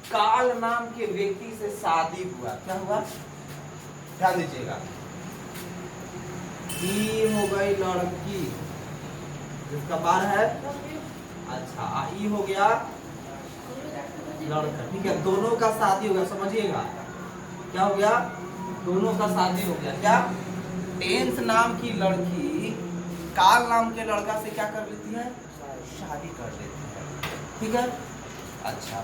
काल नाम के व्यक्ति से शादी हुआ। क्या हुआ? ध्यान दीजिएगा। ई हो गई लड़की जिसका बार है, अच्छा ई हो गया लड़का, ठीक है। दोनों का शादी हो गया, समझिएगा क्या हो गया? दोनों का शादी हो गया। क्या? टेंस नाम की लड़की काल नाम के लड़का से क्या कर लेती है? शादी कर लेती है, ठीक है। अच्छा,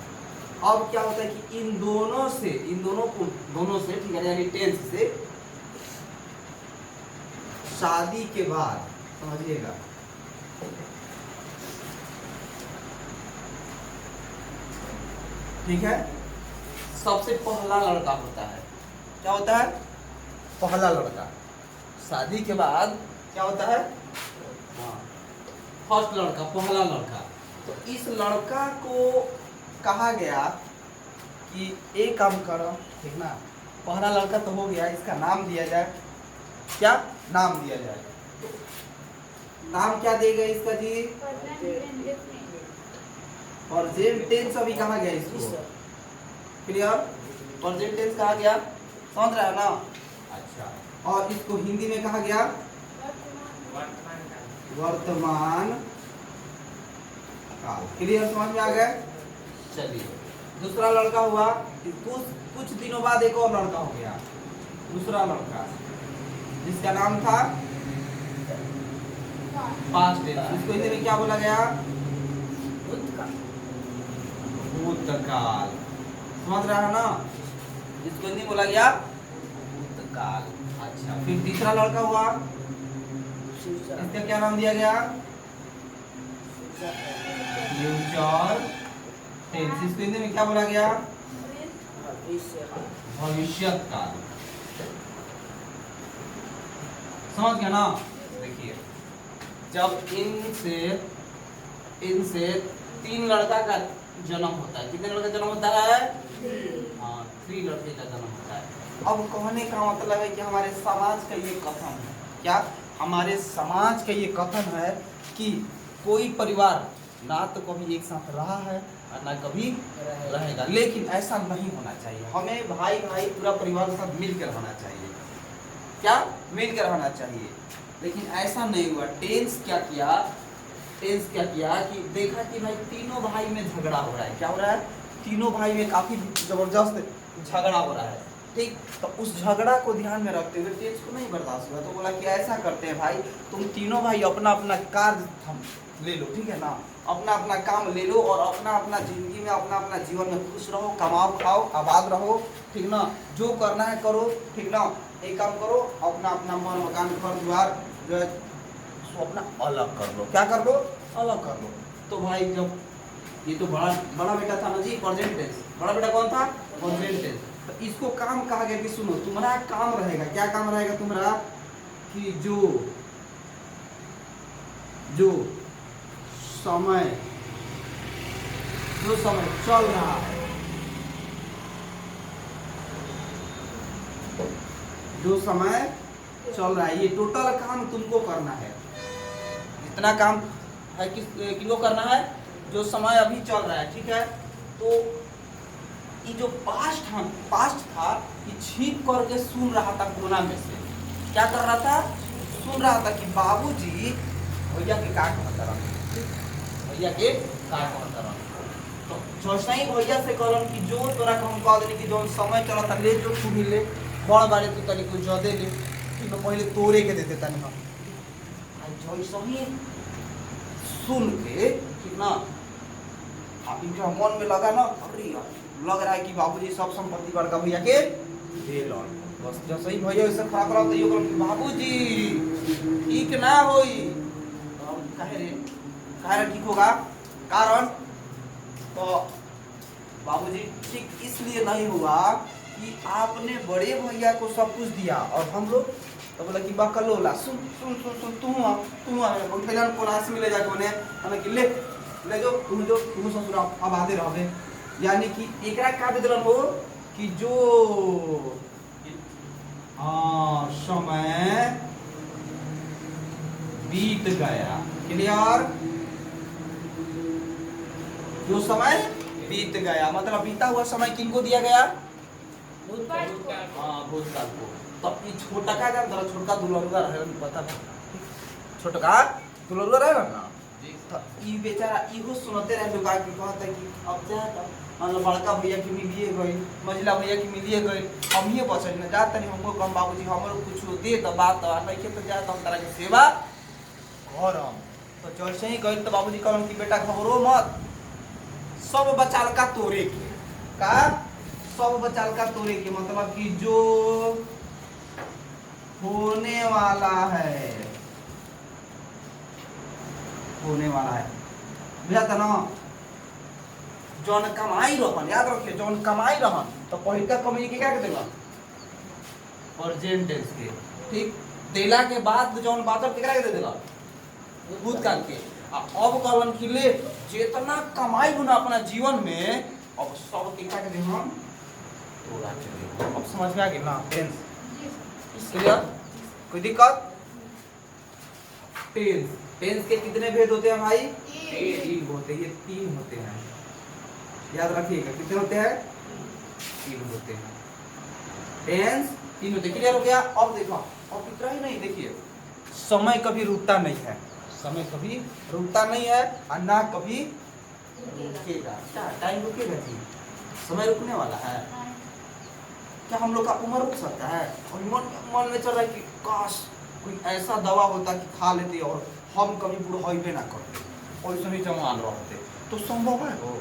अब क्या होता है कि इन दोनों से ठीक है, यानी टेंस से शादी के बाद, समझिएगा, ठीक है, सबसे पहला लड़का होता है। क्या होता है? पहला लड़का। शादी के बाद क्या होता है? हाँ, फर्स्ट लड़का, पहला लड़का। तो इस लड़का को कहा गया कि एक काम करो, ठीक ना, पहला लड़का तो हो गया, इसका नाम दिया जाए। क्या नाम दिया जाए? नाम क्या देगा इसका जी? प्रेजेंट टेंस अभी कहा गया इसको, क्लियर? प्रेजेंट टेंस कहा गया, समझ रहा है ना? अच्छा, और इसको हिंदी में कहा गया वर्तमान काल। क्लियर? समझ में आ गया? चलिए, दूसरा लड़का हुआ, कुछ दिनों बाद एक और लड़का हो गया, दूसरा लड़का जिसका नाम था पास्ट टेंस। इसको हिंदी में क्या बोला गया? भूतकाल। समझ रहा है ना? इसको हिंदी बोला गया भूतकाल। अच्छा, फिर तीसरा लड़का हुआ, इसका क्या नाम दिया गया? Future tense. इसको हिंदी में क्या बोला गया? भविष्यत काल। समझ गया ना? देखिए, जब इनसे तीन लड़का का जन्म होता है, कितने लड़के का जन्म होता है? हाँ, 3 लड़के का जन्म होता है। अब कहने का मतलब है कि हमारे समाज का ये कथन है। क्या? हमारे समाज का ये कथन है कि कोई परिवार ना तो कभी एक साथ रहा है और ना कभी रहेगा, लेकिन ऐसा नहीं होना चाहिए। हमें भाई भाई पूरा परिवार के साथ मिलकर रहना चाहिए। क्या? मिलकर रहना चाहिए, लेकिन ऐसा नहीं हुआ। टेंस क्या किया कि देखा कि भाई तीनों भाई में झगड़ा हो रहा है। क्या हो रहा है? तीनों भाई में काफी जबरदस्त झगड़ा हो रहा है, ठीक। तो उस झगड़ा को ध्यान में रखते हुए टेंस को नहीं बर्दाश्त हुआ, तो बोला कि ऐसा करते हैं भाई, तुम तीनों भाई अपना अपना कार्य ले लो, ठीक है ना, अपना अपना काम ले लो और अपना अपना जिंदगी में अपना अपना जीवन में खुश रहो, कमाओ खाओ, आबाद रहो, ठीक ना, जो करना है करो, ठीक ना। एक काम करो, अपना अपना मन मकान घर द्वार जो है उसको अपना अलग कर लो। क्या कर लो? अलग कर लो। तो भाई जब ये तो बड़ा बेटा था ना जी, प्रेजेंट टेंस। बड़ा बेटा कौन था? Present tense. तो इसको काम कहा गया कि सुनो, तुम्हारा काम रहेगा। क्या काम रहेगा तुम्हारा? कि जो समय चल रहा है, जो समय चल रहा है, ये टोटल काम तुमको करना है। इतना काम है किसको करना है? जो समय अभी चल रहा है, ठीक है। तो ये जो पास्ट था, ये छिप करके सुन रहा था कोना में से। क्या कर रहा था? सुन रहा था कि बाबूजी भैया के का कहता रहा, भैया के का कहता रहा। तो जैसे ही भैया से कहलन कि जो तोरा के हम कह देनी कि जो समय चला था ले जो तू भी ले, बड़ बारे तू तनी को जदे ले, ठीक है, पहले तोरे के देते तनी हम। जैसे ही सुन के, ठीक ना, इनका मन में लगा ना, अरे लग रहा है कि बाबूजी सब संपत्ति बड़का भैया के दे लो। बस जैसे ही भैया ऐसे खड़ा करा तो ये बोल कि बाबूजी ठीक ना होई। काहे ठीक होगा? कारण तो बाबूजी ठीक इसलिए नहीं हुआ कि आपने बड़े भैया को सब कुछ दिया और हम लोग, तो बोला कि बकलोला सुन सुन सुन सुन तू पहले कोलास में ले जाके उन्हें हमें कि ले जो तू ससुर अब आते रहोगे। यानी कि एकरा का दिलन हो कि जो समय बीत गया, क्लियर, जो समय बीत गया, मतलब बीता हुआ समय किनको दिया गया? भूतकाल। हाँ, भूतकाल को। तो ये छोटा का जान जरा छोटका दुलरुआ रहे पता है, छोटका दुलरुआ रहे ना, तो ई बेचारा इहो सुनते रहे लोग आके कहता है कि अब जा मतलब बड़का भैया की मिलिए गई, मझला भैया की मिलिए गई, हम ही बचल न जात नहीं, हमको कम बाबूजी हमरो कुछ दे द बात दवा नहीं के तो जात हम तरह के सेवा करम। तो जैसे ही गई तो बाबूजी कहलन कि बेटा घबरो मत, सब बचाल का तोरे के का, सब बचाल का तोरे के, मतलब कि जो होने वाला है, होने वाला है बुझाता ना, जौन कमाई रहन, याद रखिए जौन कमाई रहन तो पहिलका कमाई के क्या के देला? प्रेजेंट टेंस के, ठीक, देला के बाद जौन बादल केकरा के दे देला? भूतकाल के। अब कहलन कि ले जितना कमाई गुना अपना जीवन में अब सब केकरा के दे हम तोरा के दे। अब समझ में आ गया ना टेंस? क्लियर? कोई दिक्कत? टेंस, टेंस के कितने भेद होते हैं भाई? तीन होते हैं, ये तीन होते हैं, याद रखिएगा कितने होते हैं? तीन होते हैं, टेंस तीन होते हैं। क्लियर हो गया? अब देखो, अब इतना ही नहीं, देखिए समय कभी रुकता नहीं है, समय कभी रुकता नहीं है और ना कभी रुकेगा। क्या टाइम रुकेगा जी? समय रुकने वाला है क्या? हम लोग का उम्र रुक सकता है? और मन में चल रहा है कि काश कोई ऐसा दवा होता कि खा लेते और हम कभी बुढ़ाई ना करते और इसमें जवान रहते, तो संभव है वो?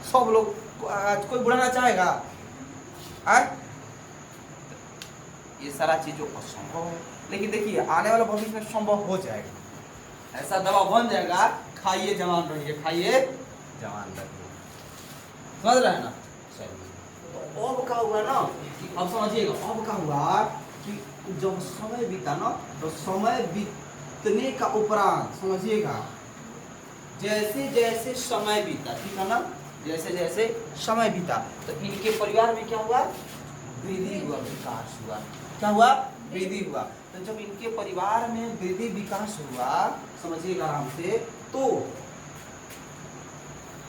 सब लोग आज कोई बुढ़ाना चाहेगा? ये सारा चीजों असंभव है, लेकिन देखिए आने वाला भविष्य में संभव हो जाएगा, ऐसा दवा बन जाएगा, खाइए जवान रहिए, खाइए जवान रहिए, समझ रहे हैं ना? चलिए, तो अब क्या हुआ ना कि अब समझिएगा, अब क्या हुआ कि जब समय बीता ना, तो समय बीतने का उपरांत समझिएगा, जैसे जैसे समय बीता, ठीक है ना, जैसे जैसे समय बीता तो इनके परिवार में क्या हुआ? वृद्धि हुआ, विकास हुआ। क्या हुआ? वृद्धि हुआ। तो जब इनके परिवार में वृद्धि विकास हुआ, समझिएगा आराम से, तो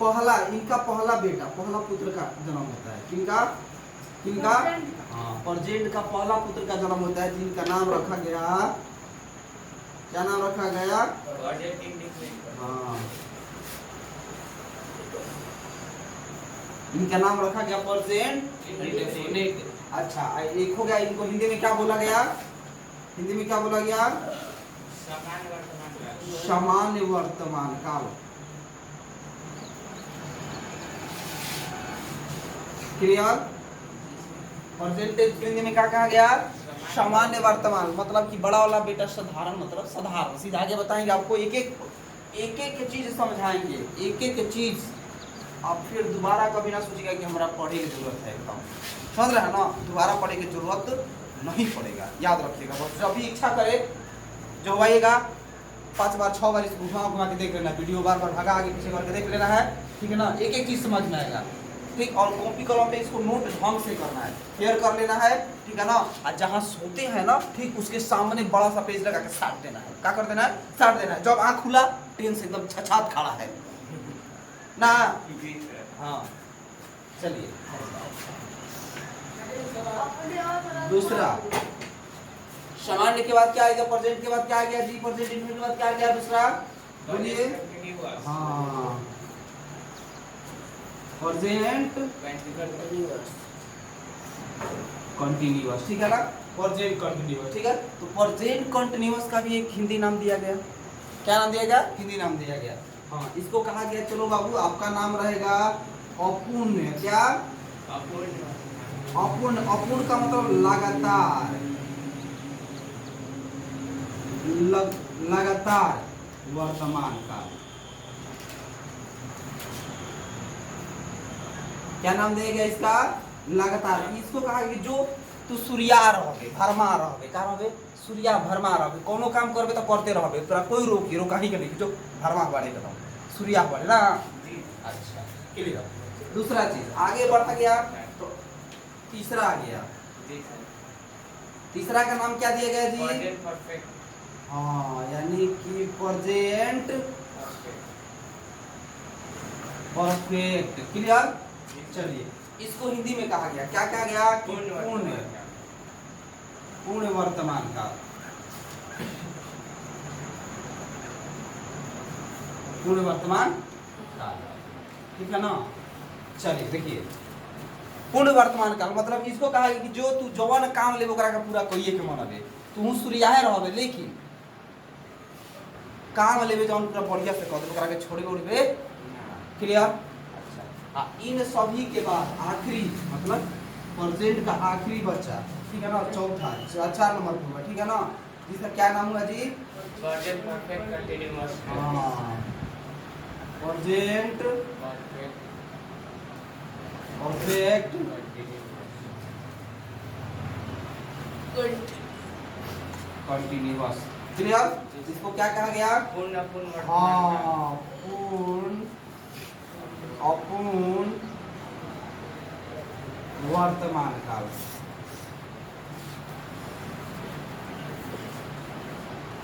पहला इनका पहला बेटा, पहला पुत्र का जन्म होता है। किनका? किनका? हाँ, प्रेजेंट का पहला पुत्र का जन्म होता है, जिनका नाम रखा गया, क्या नाम रखा गया? हाँ, इनका नाम रखा गया प्रेजेंट। अच्छा, एक हो गया, इनको हिंदी में क्या बोला गया? हिंदी में क्या बोला गया? सामान्य वर्तमान काल। क्लियर? प्रेजेंट हिंदी में क्या कहा गया? सामान्य वर्तमान, मतलब कि बड़ा वाला बेटा साधारण, मतलब साधारण। सीधा आगे बताएंगे आपको, एक एक चीज समझाएंगे, एक एक चीज। आप फिर दोबारा कभी ना सोचिएगा कि हमारा पढ़े की जरूरत है, एकदम समझ रहे हैं ना? दोबारा पढ़े की जरूरत नहीं पड़ेगा, याद रखिएगा। बस जब भी इच्छा करे जो आइएगा 5 बार 6 बार इसको घुमा के देख लेना, वीडियो बार बार भगा आगे पीछे करके देख लेना है, ठीक है ना? एक एक चीज समझ में आएगा, ठीक। और कॉपी कलम पे इसको नोट ढंग से करना है, क्लियर कर लेना है, ठीक है ना? और जहाँ सोते हैं ना, ठीक उसके सामने बड़ा सा पेज लगा के साट देना है। क्या कर देना है? साट देना है। जब आँख खुला टेन से एकदम छछात खड़ा है ना। हाँ, चलिए दूसरा, सामान्य के बाद क्या आएगा? प्रेजेंट के बाद क्या आ गया जी? प्रेजेंट इंडेफिनिट के बाद क्या आ गया? दूसरा बोलिए। हाँ, प्रेजेंट कंटिन्यूअस, ठीक है ना? प्रेजेंट कंटिन्यूअस, ठीक है। तो प्रेजेंट कंटिन्यूअस का भी एक हिंदी नाम दिया गया। क्या नाम दिया गया? हिंदी नाम दिया गया। हाँ, इसको कहा गया, चलो बाबू आपका नाम रहेगा अपूर्ण। क्या? अपूर्ण। अपूर्ण का मतलब लगातार, लगातार वर्तमान काल। क्या नाम दिया गया इसका? लगातार। इसको कहा कि जो तू सूर्या रहोगे, भरमा रहोगे, क्या रहोगे? सूर्या भरमा रहोगे, कोनो काम करबे तो करते रहोगे, तोरा कोई रोका ही नहीं, जो भरमा बढ़े एकदम सूर्या बढ़े ना। अच्छा, क्लियर। दूसरा चीज आगे बढ़ता गया तो तीसरा आ गया। तीसरा का नाम क्या दिया गया जी? हाँ, यानी कि प्रेजेंट परफेक्ट। क्लियर? चलिए इसको हिंदी में कहा गया, क्या कहा गया? पूर्ण वर्तमान काल। पूर्ण वर्तमान काल, ठीक है ना? चलिए देखिए, पूर्ण वर्तमान काल मतलब इसको कहा गया कि जो तू जवान काम ले ओकरा का पूरा कइए के मनबे, तू सूर्याहे रहबे, लेकिन काम लेबे जौन पूरा बढ़िया से कर दे, ओकरा के छोड़बे उड़बे। क्लियर? अच्छा, इन सभी के बाद आखिरी मतलब प्रेजेंट का आखिरी बच्चा, ठीक है ना, चौथा 4 नंबर पे होगा, ठीक है ना, जिसका क्या नाम हुआ जी? Present perfect continuous. हाँ, प्रेजेंट परफेक्ट कंटीन्यूअस। क्लियर? इसको क्या कहा गया? पूर्ण हाँ, पूर्ण अपूर्ण वर्तमान काल।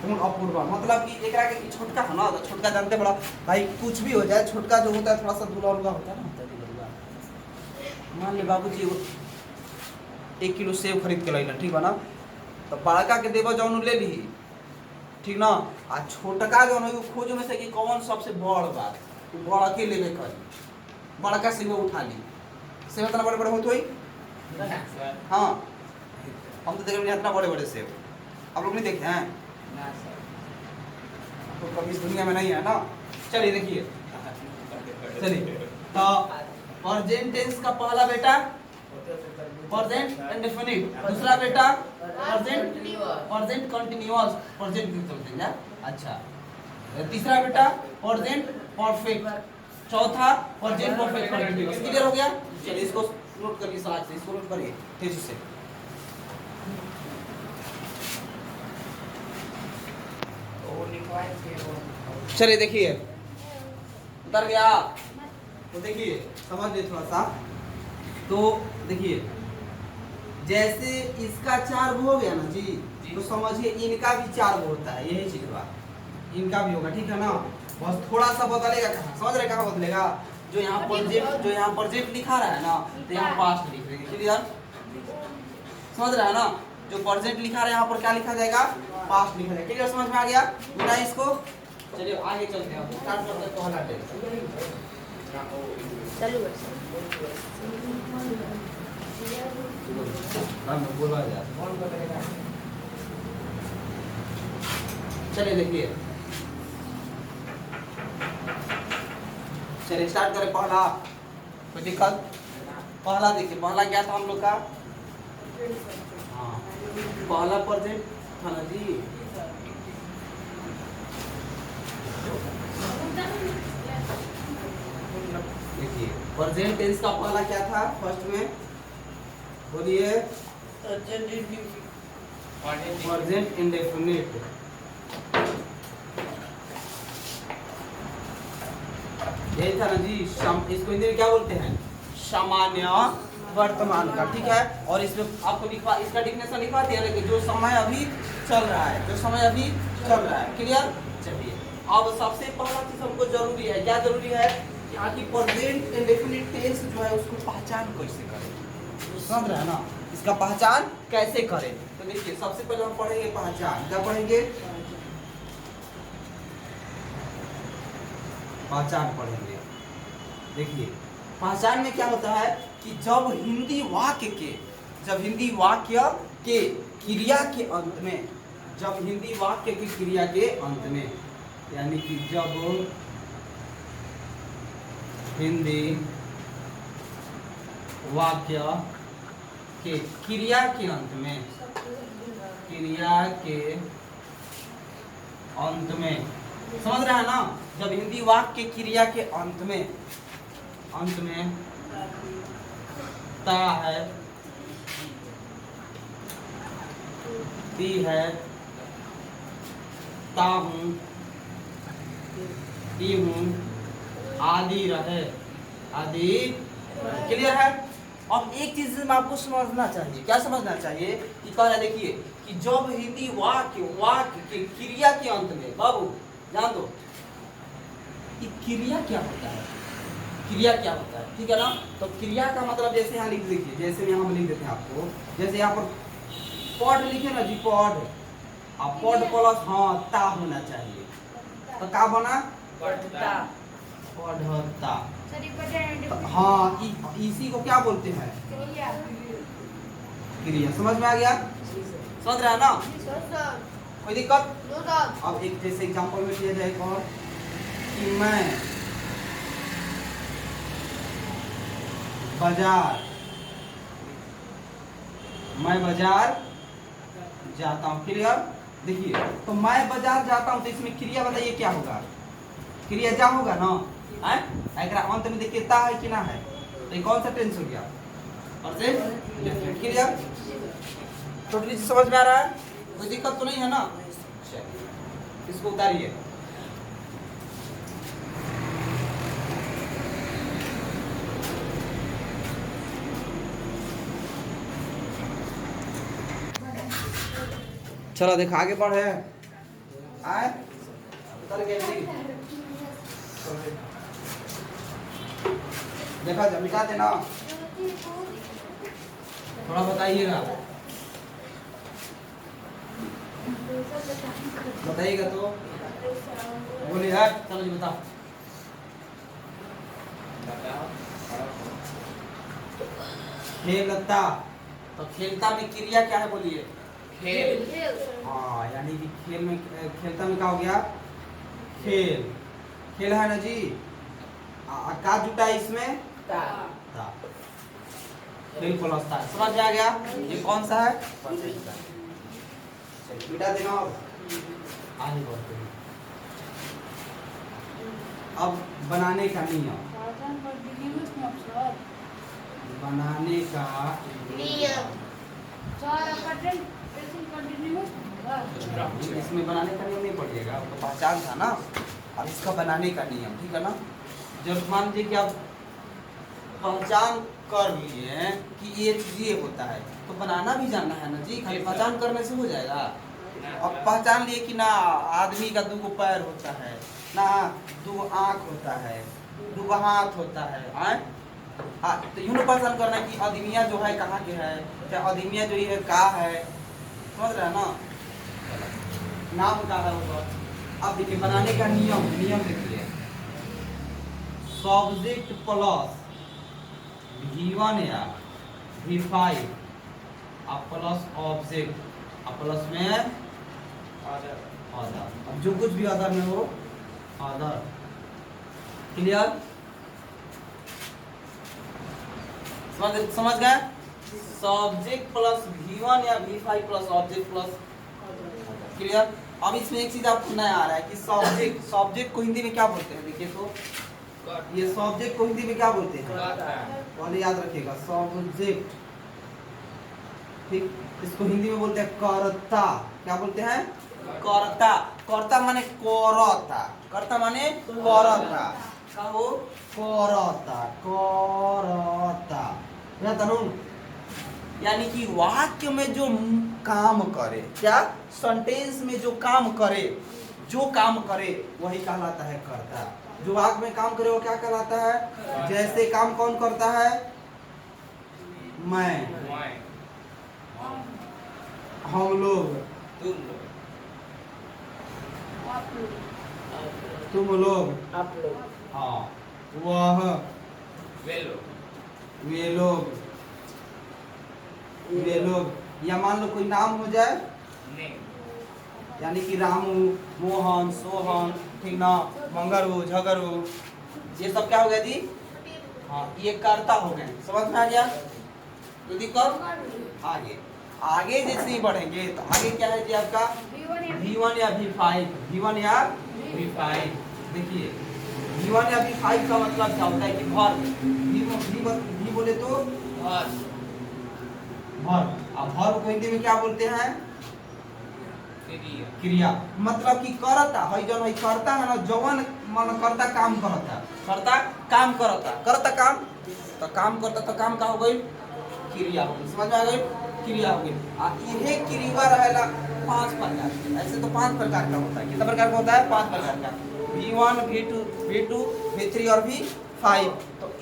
पूर्ण अपूर्ण मतलब कि एकरा के छोटका है ना, तो छोटका जानते बड़ा भाई, कुछ भी हो जाए छोटका जो होता है थोड़ा सा दुलौरुआ होता है ना, मान ले बाबूजी 1 किलो सेब खरीद के लाइल, ठीक बा ना, तो बड़का के देबो जौन ले ली, ठीक ना, आ छोटका जौन है खोज में से कि कौन सबसे बड़ बा, बड़ा के लेबे करी, बड़का से वो उठा ली। सेब इतना बड़े बड़े होते हुई? हाँ, हम तो देखे इतना बड़े बड़े सेब आप लोग नहीं देखे हैं, तो कभी इस दुनिया में नहीं है ना। चलिए देखिए, चलिए तो प्रेजेंट टेंस का पहला बेटा प्रेजेंट इंडेफिनिट, दूसरा बेटा प्रेजेंट कंटीन्यूअस, प्रेजेंट चलते हैं। अच्छा, तीसरा बेटा प्रेजेंट परफेक्ट, चौथा प्रेजेंट परफेक्ट कंटीन्यूअस। क्लियर हो गया? चलिए इसको नोट करिए, साथ से इसको नोट करिए तेजी से। चलिए देखिए, उतर गया तो देखिए समझ लीजिए थोड़ा सा, तो देखिए जैसे इसका 4 हो गया ना जी, तो समझिए इनका भी 4 होता है, यही चीज बात इनका भी होगा, ठीक है ना, बस थोड़ा सा बदलेगा। कहाँ समझ रहे, कहाँ बदलेगा? जो यहाँ प्रेजेंट लिखा रहा है ना, तो यहाँ पास्ट लिख देंगे। क्लियर? समझ रहा है ना, जो प्रेजेंट लिखा रहा है यहाँ पर क्या लिखा जाएगा? पास्ट लिखा जाएगा। क्लियर? समझ में आ गया बिना इसको? चलिए आगे चलते हैं, स्टार्ट करते हैं पहला टेंस। चलिए देखिए, चलिए स्टार्ट करें पहला। कोई दिक्कत? पहला देखिए, पहला क्या था हम लोग का? हाँ, पहला प्रेजेंट था ना जी, देखिए प्रेजेंट टेंस का पहला क्या था? फर्स्ट में बोलिए, प्रेजेंट इंडेफिनिट। यही था ना जी, इसको हिंदी में क्या बोलते हैं? सामान्य वर्तमान का, ठीक है। और इसमें आपको लिखवा, इसका डिफिनेशन लिखवा दिया कि जो समय अभी चल रहा है, जो समय अभी चल रहा है। क्लियर? चलिए अब सबसे पहला चीज हमको जरूरी है, क्या जरूरी है कि आखिर प्रेजेंट इंडेफिनिट टेंस जो है उसको पहचान कैसे करें, समझ रहे हैं ना, इसका पहचान कैसे करें। तो देखिए सबसे पहले हम पढ़ेंगे पहचान। क्या पढ़ेंगे? पहचान पढ़ेंगे। देखिए पहचान में क्या होता है कि जब हिंदी वाक्य के क्रिया के अंत में, जब हिंदी वाक्य की क्रिया के अंत में, यानी कि जब हिंदी वाक्य के क्रिया के अंत में, क्रिया के अंत में, समझ रहे हैं ना, जब हिंदी वाक्य के क्रिया के अंत में ता है, ती है, ता हूँ, ती हूँ, आदि रहे, आदि। क्लियर है? अब एक चीज में आपको समझना चाहिए, क्या समझना चाहिए कि कहना, देखिए कि जब हिंदी वाक्य के क्रिया के अंत में, बाबू जान दो कि क्रिया क्या होता है, क्रिया क्या होता है, ठीक है ना। तो क्रिया का मतलब जैसे यहाँ लिख देखिए, जैसे यहाँ हम लिख देते हैं आपको, जैसे यहाँ पर पॉड लिखे ना जी, पॉड, अब पॉड प्लस हाँ ता होना चाहिए, तो क्या बना पढ़ता पढ़ता। तो हाँ इसी को क्या बोलते हैं क्रिया। समझ में आ गया, समझ रहा है ना, कोई दिक्कत। अब एक जैसे एग्जांपल में दिया जाए और कि मैं बाजार जाता हूँ, क्लियर। देखिए तो मैं बाजार जाता हूँ, तो इसमें क्रिया बताइए क्या होगा, क्रिया जा होगा ना, अगर अंत में देखिए ता है कि ना है, तो ये कौन सा टेंस हो गया, और से क्लियर। टोटली समझ में आ रहा है, कोई दिक्कत तो नहीं है ना। इसको उतारिए। चलो देखो आगे बढ़े, आए उतर गए नहीं, देखा जब मिटा देना, थोड़ा बताइएगा, बताइएगा तो बोलिए है, चलो जी बताओ। खेलता, तो खेलता में क्रिया क्या है बोलिए, खेल हाँ यानी कि खेल में, खेलता में क्या हो गया खेल, खेल है ना जी, का जुटा इसमें ता ता, खेल प्लस ता, समझ में आ गया। ये कौन सा है, मिटा देना, आगे बढ़ते हैं। अब बनाने का नियम, बनाने का इसमें बनाने का नियम नहीं पड़िएगा, तो पहचान था ना, अब इसका बनाने का नियम, ठीक है ना। जब मान लीजिए कि आप पहचान कर लिए कि ये चीज ये होता है, तो बनाना भी जानना है ना जी, खाली पहचान करने से हो जाएगा। अब पहचान लिए कि ना आदमी का 2 पैर होता है ना, 2 आँख होता है, 2 हाथ होता है, हाँ तो यूँ पहचान करना कि आदमिया जो है कहाँ के है, क्या आदमिया जो ये का है, समझ रहे हैं ना, नाम का है वो। अब देखिए बनाने का नियम, नियम देखिए, सब्जेक्ट प्लस V1 या V5 अब प्लस ऑब्जेक्ट, अब प्लस में अदर अब जो कुछ भी अदर में हो अदर, क्लियर, समझ गए। सब्जेक्ट प्लस V1 या V5 plus object plus, clear. अब इसमें एक चीज आपको नया आ रहा है कि सब्जेक्ट, सब्जेक्ट को हिंदी में क्या बोलते हैं, देखिए तो ये सब्जेक्ट को हिंदी में क्या बोलते हैं, पहले याद रखिएगा सब्जेक्ट, ठीक, इसको हिंदी में बोलते हैं कर्ता, क्या बोलते हैं कर्ता, कर्ता माने करता, कर्ता माने करता, कहो करता, करता, यानी कि वाक्य में जो काम करे, क्या सेंटेंस में जो काम करे, जो काम करे वही कहलाता है कर्ता। जो वाक्य में काम करे वो क्या कहलाता है, जैसे काम कौन करता है, मैं, हम लोग, तुम लोग, आप लोग, हाँ वह, वे लोग, वे लोग, वे लोग, या मान लो कोई नाम हो जाए, यानी कि रामू, मोहन, सोहन, ठीक ना, मंगरू, झगरू, ये सब क्या हो गया जी, हाँ ये कर्ता हो गए, समझ में आ गया। तो दिक्कत आगे, आगे जैसे ही बढ़ेंगे तो आगे क्या है जी आपका V1 या V5, V1 या V5, देखिए V1 या V5 का मतलब क्या होता है कि भर, V बोले तो भर, अब भर को हिंदी में क्या बोलते हैं, क्रिया, मतलब कि करता है, जौन है करता है ना, जवन मन करता काम करता, करता काम करता, करता काम, तो काम करता तो काम का हो गई क्रिया हो गई, समझ में आ गई, क्रिया हो गई। यही क्रिया रहेला 5 प्रकार के, ऐसे तो 5 प्रकार का होता है, कितना प्रकार का होता है, 5 प्रकार का, V1 V2 V3 और V5,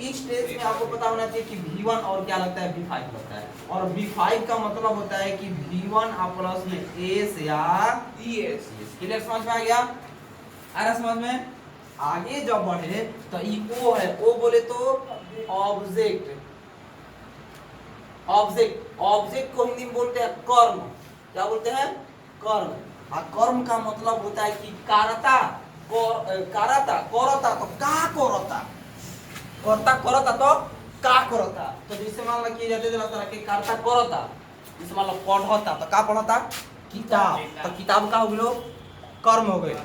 इस स्टेज में आपको पता होना चाहिए कि V1 और क्या लगता है V5 लगता है, और V5 का मतलब होता है कि V1 प्लस में S या ES। क्लियर, समझ में आ गया? आ रहा समझ में? आगे जब बढ़े तो ई O है, O बोले तो ऑब्जेक्ट। ऑब्जेक्ट, ऑब्जेक्ट को हिंदी में बोलते हैं कर्म। क्या बोलते हैं? कर्म। और कर्म का मतलब होता है कि कारता, कारता करता तो का करता, करता करता तो का करता। तो जैसे मान लो कि जैसे तरह के कारता करता, जैसे मान लो पढ़ता तो का पढ़ता? किताब। तो किताब का हो गलो कर्म हो गए।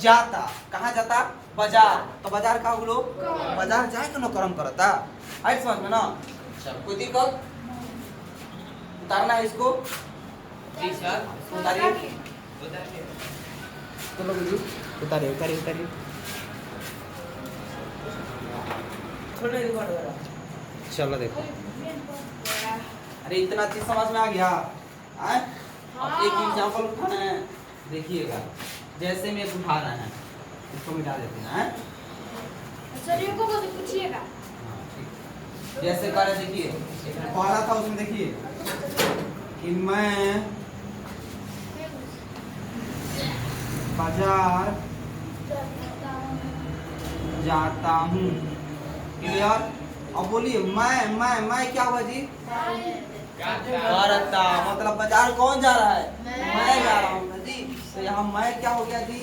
जाता, कहाँ जाता? बाजार। तो बाजार का हो गलो बाजार जाए के नो कर्म करता। आई समझ में ना? चल, कोई दिक्कत? उतारना है इसको? जी सर। उतारिए, उतारिए। चलो गुरु, उतारिए उतारिए उतारिए। थोड़ा रिकॉर्ड हो रहा। चलो देखो, अरे इतना चीज समझ में आ गया? आए? अब एक एग्जांपल उठाना है, देखिएगा। जैसे में एक उठा रहे हैं, इसको मिटा देते हैं। आए? सर ये को पूछिएगा। हाँ, ठीक। जैसे कर रहे देखिए, पहला था उसमें देखिए कि मैं बाजार जाता हूँ। क्लियर? अब बोलिए मैं क्या हुआ जी? करता, मतलब बाजार कौन जा रहा है? मैं जा रहा हूँ ना जी। तो यहाँ मैं क्या हो गया जी?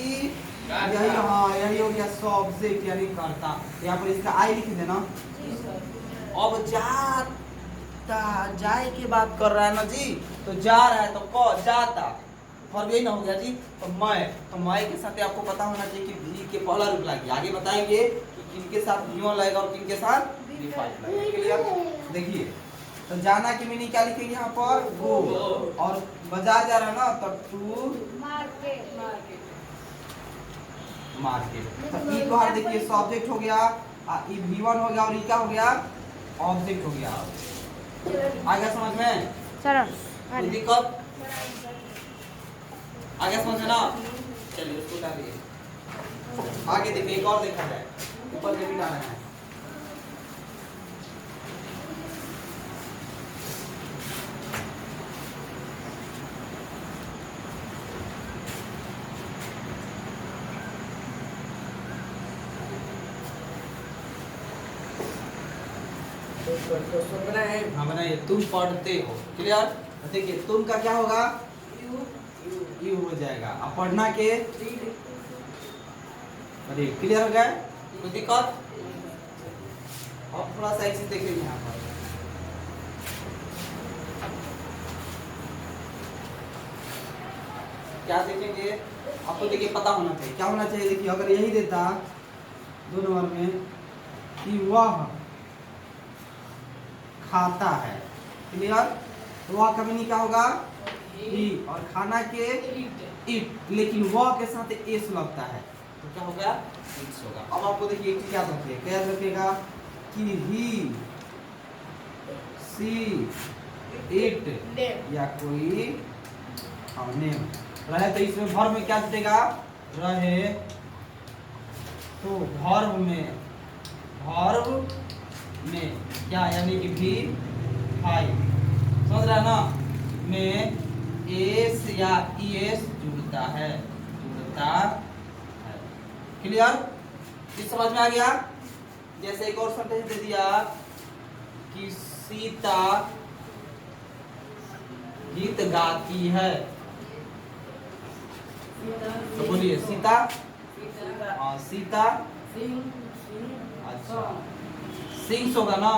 यही, हाँ यही हो गया सब्जेक्ट यानी करता। यहाँ पर इसका आई लिख देना। अब जाता, जाए की बात कर रहा है ना जी, तो जा रहा है तो कौन जाता, और यही ना हो गया जी। तो मैं के साथ आपको पता होना चाहिए कि भी के पहला रूप लगे। आगे बताएंगे कि किनके साथ V1 लगेगा और किनके साथ V5 लगेगा। क्लियर? देखिए, तो जाना की मीनिंग क्या लिखेंगे यहाँ पर? गो। और बाजार जा रहा है ना, तो टू मार्केट। तो ई बाहर देखिए सब्जेक्ट हो गया, ई V1 हो गया, और ई क्या हो गया? ऑब्जेक्ट हो गया। आ गया समझ में? सर कोई दिक्कत? आगे समझ में ना? चलिए उसको डालिए। आगे देखिए, एक और देखा जाए, ऊपर से भी डालना है। हाँ बनाइए, तुम पढ़ते हो। क्लियर? देखिए तुम का क्या होगा? यू हो जाएगा। अब पढ़ना के अरे क्लियर हो गया? कोई दिक्कत? अब थोड़ा सा ऐसे देखेंगे यहाँ पर। क्या देखेंगे? आपको देखिए पता होना चाहिए, क्या होना चाहिए? देखिए अगर यही देता 2 नंबर में कि वह खाता है। क्लियर? तो वह का मीनिंग क्या होगा? ई, और खाना के इट, लेकिन वह के साथ एस लगता है तो क्या होगा? इट्स होगा। अब आपको देखिए एक चीज याद रखिए, क्या याद रखिएगा? कि ही, सी, इट या कोई नेम रहे तो इसमें वर्ब में क्या जुटेगा? रहे। तो वर्ब में क्या यानी कि V5, समझ रहा है ना? में एस या ES जुड़ता है। क्लियर? किस समझ में आ गया? जैसे एक और सेंटेंस दे दिया कि सीता गीत गाती है, तो बोलिए सीता। हाँ सीता, अच्छा सिंग्स होगा ना?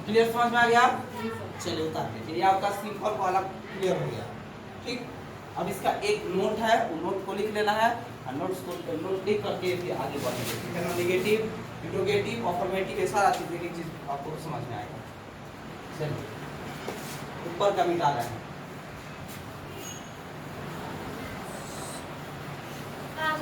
क्लियर? समझ में आ गया? चलिए उतार दीजिए, आपका सिंपल वाला क्लियर हो गया। ठीक, अब इसका एक नोट है, वो नोट को लिख लेना है, और नोट लिख करके फिर आगे बढ़ेंगे। नेगेटिव, इंट्रोगेटिव, अफर्मेटिव, ये सारा चीज एक चीज आपको समझ में आएगा। चलिए ऊपर का मिटा रहे हैं। हाँ